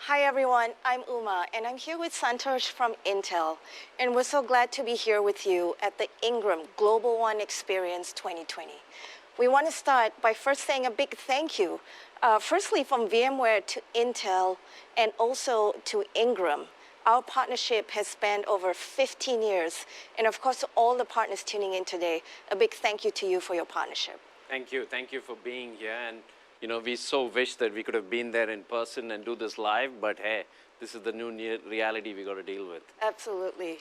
Hi everyone, I'm Uma, and I'm here with Santosh from Intel, and we're so glad to be here with you at the Ingram Global One Experience 2020. We want to start by first saying a big thank you, firstly from VMware to Intel and also to Ingram. Our partnership has spanned over 15 years, and of course, to all the partners tuning in today, a big thank you to you for your partnership. Thank you for being here. And we so wish that we could have been there in person and do this live, but hey, this is the new reality we got to deal with. Absolutely.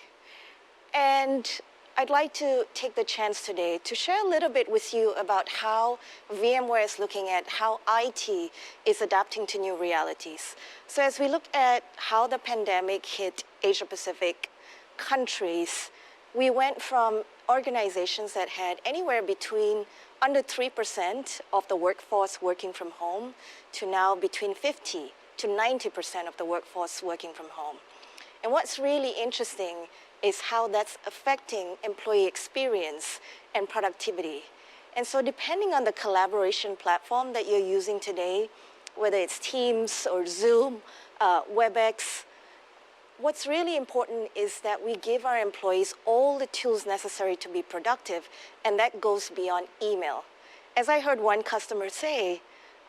And I'd like to take the chance today to share a little bit with you about how VMware is looking at how IT is adapting to new realities. So as we look at how the pandemic hit Asia-Pacific countries, we went from organizations that had anywhere between under 3% of the workforce working from home to now between 50 to 90% of the workforce working from home. And what's really interesting is how that's affecting employee experience and productivity. And so depending on the collaboration platform that you're using today, whether it's Teams or Zoom, WebEx, what's really important is that we give our employees all the tools necessary to be productive, and that goes beyond email. As I heard one customer say,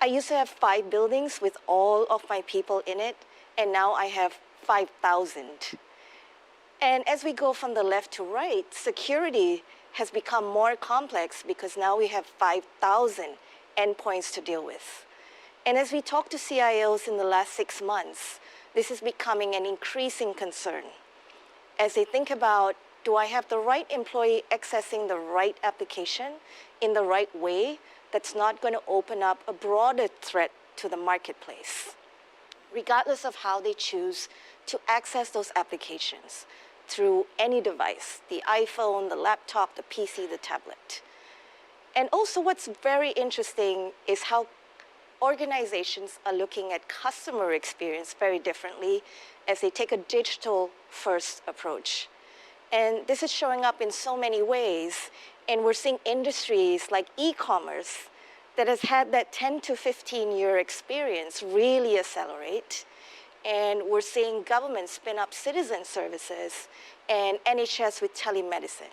I used to have 5 buildings with all of my people in it, and now I have 5,000. And as we go from the left to right, security has become more complex because now we have 5,000 endpoints to deal with. And as we talk to CIOs in the last 6 months, this is becoming an increasing concern. As they think about, do I have the right employee accessing the right application in the right way that's not going to open up a broader threat to the marketplace, regardless of how they choose to access those applications through any device, the iPhone, the laptop, the PC, the tablet. And also what's very interesting is how organizations are looking at customer experience very differently as they take a digital-first approach. And this is showing up in so many ways, and we're seeing industries like e-commerce that has had that 10 to 15-year experience really accelerate. And we're seeing governments spin up citizen services and NHS with telemedicine.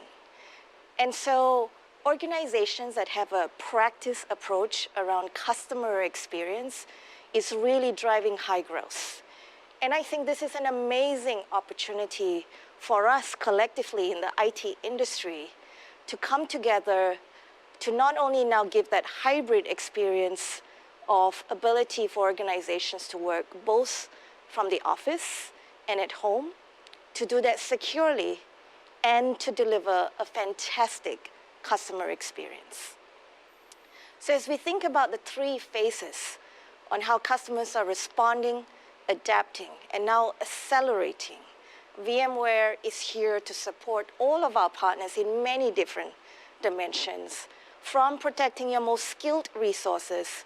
And so organizations that have a practice approach around customer experience is really driving high growth. And I think this is an amazing opportunity for us collectively in the IT industry to come together to not only now give that hybrid experience of ability for organizations to work both from the office and at home, to do that securely and to deliver a fantastic customer experience. So as we think about the 3 phases on how customers are responding, adapting, and now accelerating, VMware is here to support all of our partners in many different dimensions, from protecting your most skilled resources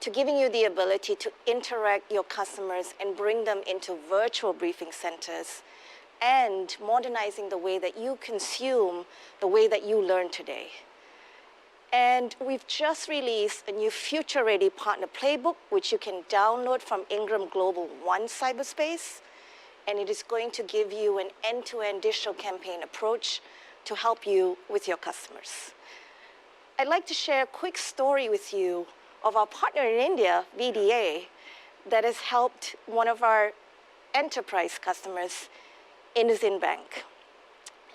to giving you the ability to interact your customers and bring them into virtual briefing centers, and modernizing the way that you consume, the way that you learn today. And we've just released a new future-ready partner playbook, which you can download from Ingram Global One Cyberspace, and it is going to give you an end-to-end digital campaign approach to help you with your customers. I'd like to share a quick story with you of our partner in India, VDA, that has helped one of our enterprise customers, Ingram Bank.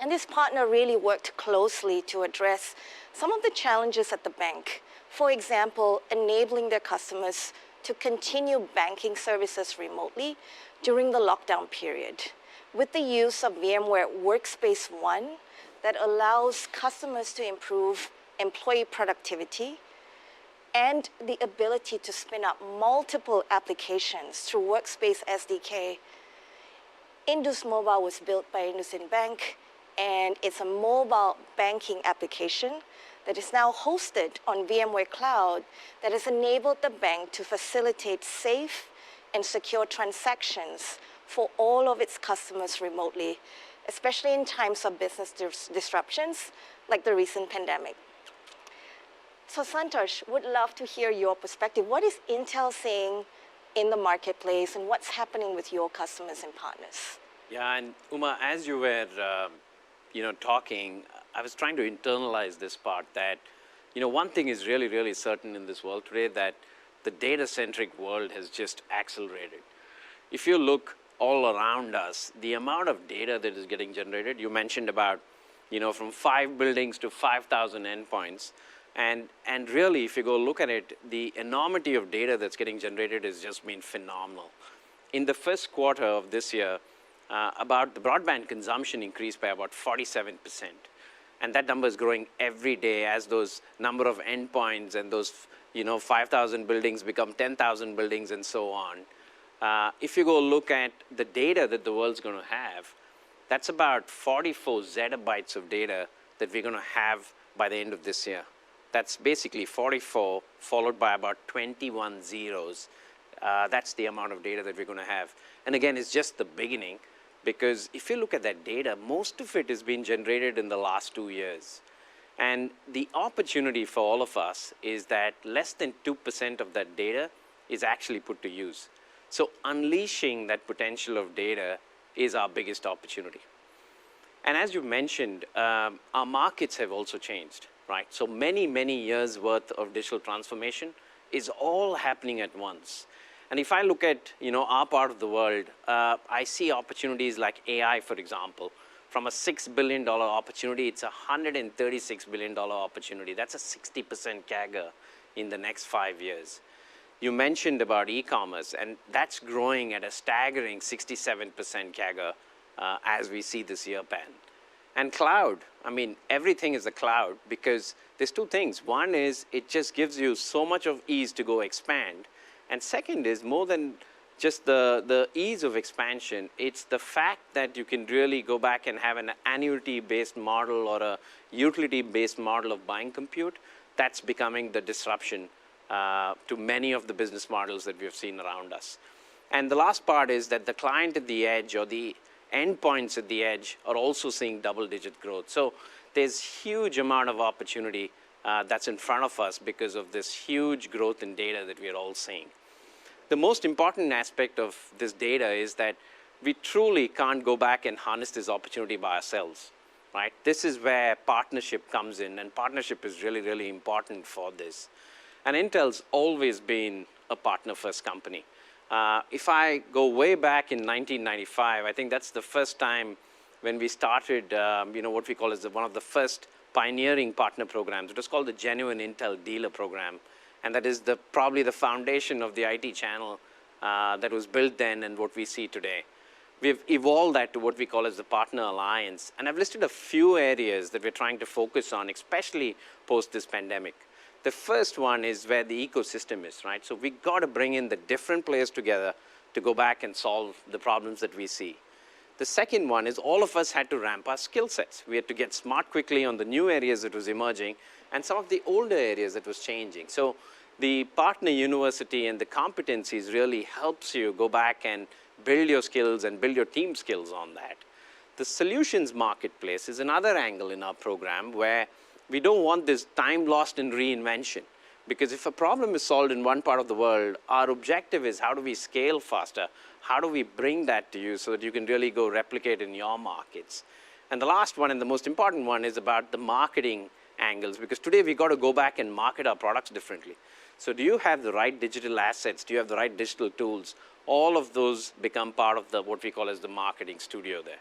And this partner really worked closely to address some of the challenges at the bank. For example, enabling their customers to continue banking services remotely during the lockdown period with the use of VMware Workspace ONE that allows customers to improve employee productivity and the ability to spin up multiple applications through Workspace SDK. Indus Mobile was built by Ingram Bank, and it's a mobile banking application that is now hosted on VMware Cloud that has enabled the bank to facilitate safe and secure transactions for all of its customers remotely, especially in times of business disruptions like the recent pandemic. So Santosh, would love to hear your perspective. What is Intel saying in the marketplace and what's happening with your customers and partners. Yeah, and Uma, as you were, talking, I was trying to internalize this part that, one thing is really, really certain in this world today, that the data-centric world has just accelerated. If you look all around us, the amount of data that is getting generated, you mentioned about, from 5 buildings to 5,000 endpoints. And really, if you go look at it, the enormity of data that's getting generated has just been phenomenal. In the first quarter of this year, about the broadband consumption increased by about 47%. And that number is growing every day as those number of endpoints and those 5,000 buildings become 10,000 buildings and so on. If you go look at the data that the world's going to have, that's about 44 zettabytes of data that we're going to have by the end of this year. That's basically 44 followed by about 21 zeros. That's the amount of data that we're going to have. And again, it's just the beginning, because if you look at that data, most of it has been generated in the last 2 years. And the opportunity for all of us is that less than 2% of that data is actually put to use. So unleashing that potential of data is our biggest opportunity. And as you mentioned, our markets have also changed, right? So many, many years worth of digital transformation is all happening at once. And if I look at our part of the world, I see opportunities like AI, for example. From a $6 billion opportunity, it's a $136 billion opportunity. That's a 60% CAGR in the next 5 years. You mentioned about e-commerce, and that's growing at a staggering 67% CAGR as we see this year pan. And cloud, I mean, everything is the cloud, because there's two things. One is it just gives you so much of ease to go expand. And second is, more than just the ease of expansion, it's the fact that you can really go back and have an annuity-based model or a utility-based model of buying compute. That's becoming the disruption to many of the business models that we have seen around us. And the last part is that the client at the edge or the endpoints at the edge are also seeing double-digit growth. So there's huge amount of opportunity that's in front of us because of this huge growth in data that we are all seeing. The most important aspect of this data is that we truly can't go back and harness this opportunity by ourselves, right? This is where partnership comes in, and partnership is really, really important for this. And Intel's always been a partner-first company. If I go way back in 1995, I think that's the first time when we started, what we call as one of the first pioneering partner programs. It was called the Genuine Intel Dealer Program. And that is probably the foundation of the IT channel that was built then and what we see today. We've evolved that to what we call as the Partner Alliance. And I've listed a few areas that we're trying to focus on, especially post this pandemic. The first one is where the ecosystem is, right? So we got to bring in the different players together to go back and solve the problems that we see. The second one is all of us had to ramp our skill sets. We had to get smart quickly on the new areas that was emerging and some of the older areas that was changing. So the partner university and the competencies really helps you go back and build your skills and build your team skills on that. The solutions marketplace is another angle in our program where we don't want this time lost in reinvention. Because if a problem is solved in one part of the world, our objective is how do we scale faster? How do we bring that to you so that you can really go replicate in your markets? And the last one and the most important one is about the marketing angles, because today we got to go back and market our products differently. So do you have the right digital assets? Do you have the right digital tools? All of those become part of what we call as the marketing studio there.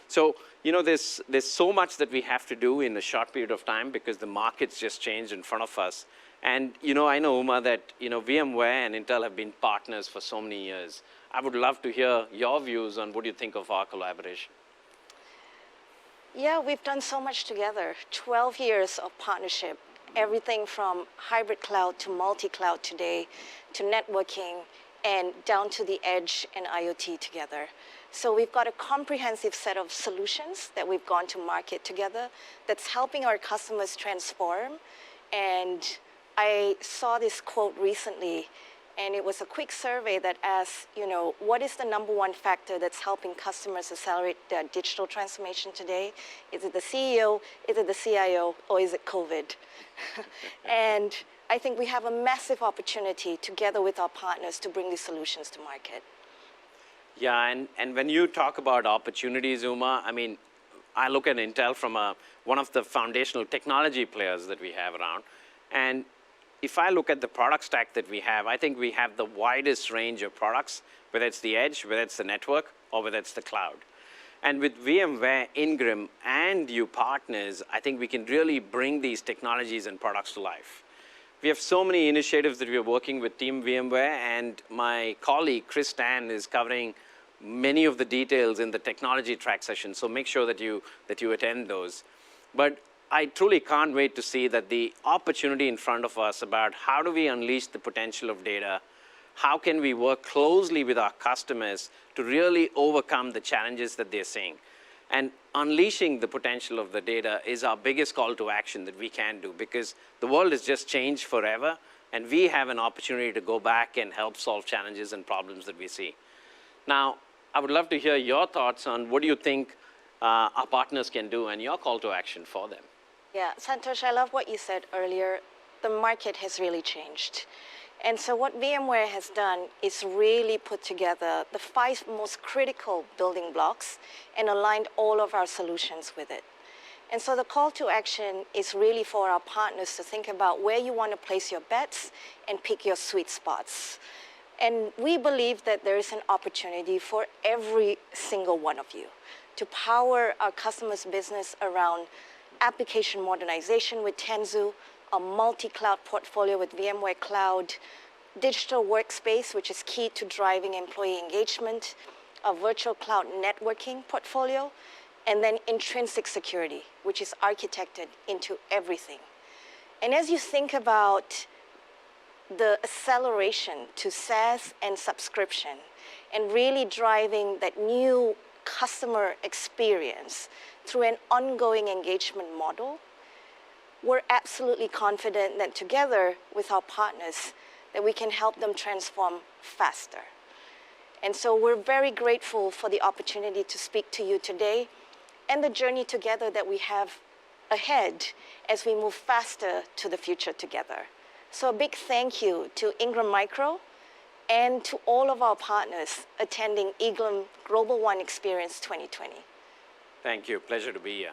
So, there's so much that we have to do in a short period of time because the market's just changed in front of us. And, I know, Uma, that, VMware and Intel have been partners for so many years. I would love to hear your views on what you think of our collaboration. Yeah, we've done so much together. 12 years of partnership, everything from hybrid cloud to multi-cloud today, to networking, and down to the edge and IoT together. So we've got a comprehensive set of solutions that we've gone to market together that's helping our customers transform. And I saw this quote recently, and it was a quick survey that asked, what is the number one factor that's helping customers accelerate their digital transformation today? Is it the CEO, is it the CIO, or is it COVID? And I think we have a massive opportunity together with our partners to bring these solutions to market. Yeah, and when you talk about opportunities, Uma, I mean, I look at Intel from one of the foundational technology players that we have around. And if I look at the product stack that we have, I think we have the widest range of products, whether it's the edge, whether it's the network, or whether it's the cloud. And with VMware, Ingram, and you partners, I think we can really bring these technologies and products to life. We have so many initiatives that we are working with Team VMware, and my colleague, Chris Tan, is covering many of the details in the technology track session, so make sure that you attend those. But I truly can't wait to see that the opportunity in front of us about how do we unleash the potential of data, how can we work closely with our customers to really overcome the challenges that they're seeing. And unleashing the potential of the data is our biggest call to action that we can do, because the world has just changed forever, and we have an opportunity to go back and help solve challenges and problems that we see. Now, I would love to hear your thoughts on what do you think our partners can do and your call to action for them. Yeah, Santosh, I love what you said earlier. The market has really changed. And so what VMware has done is really put together the 5 most critical building blocks and aligned all of our solutions with it. And so the call to action is really for our partners to think about where you want to place your bets and pick your sweet spots. And we believe that there is an opportunity for every single one of you to power our customers' business around application modernization with Tanzu, a multi-cloud portfolio with VMware Cloud, digital workspace, which is key to driving employee engagement, a virtual cloud networking portfolio, and then intrinsic security, which is architected into everything. And as you think about the acceleration to SaaS and subscription, and really driving that new customer experience through an ongoing engagement model, we're absolutely confident that together with our partners, that we can help them transform faster. And so we're very grateful for the opportunity to speak to you today and the journey together that we have ahead as we move faster to the future together. So a big thank you to Ingram Micro and to all of our partners attending Ingram Global One Experience 2020. Thank you. Pleasure to be here.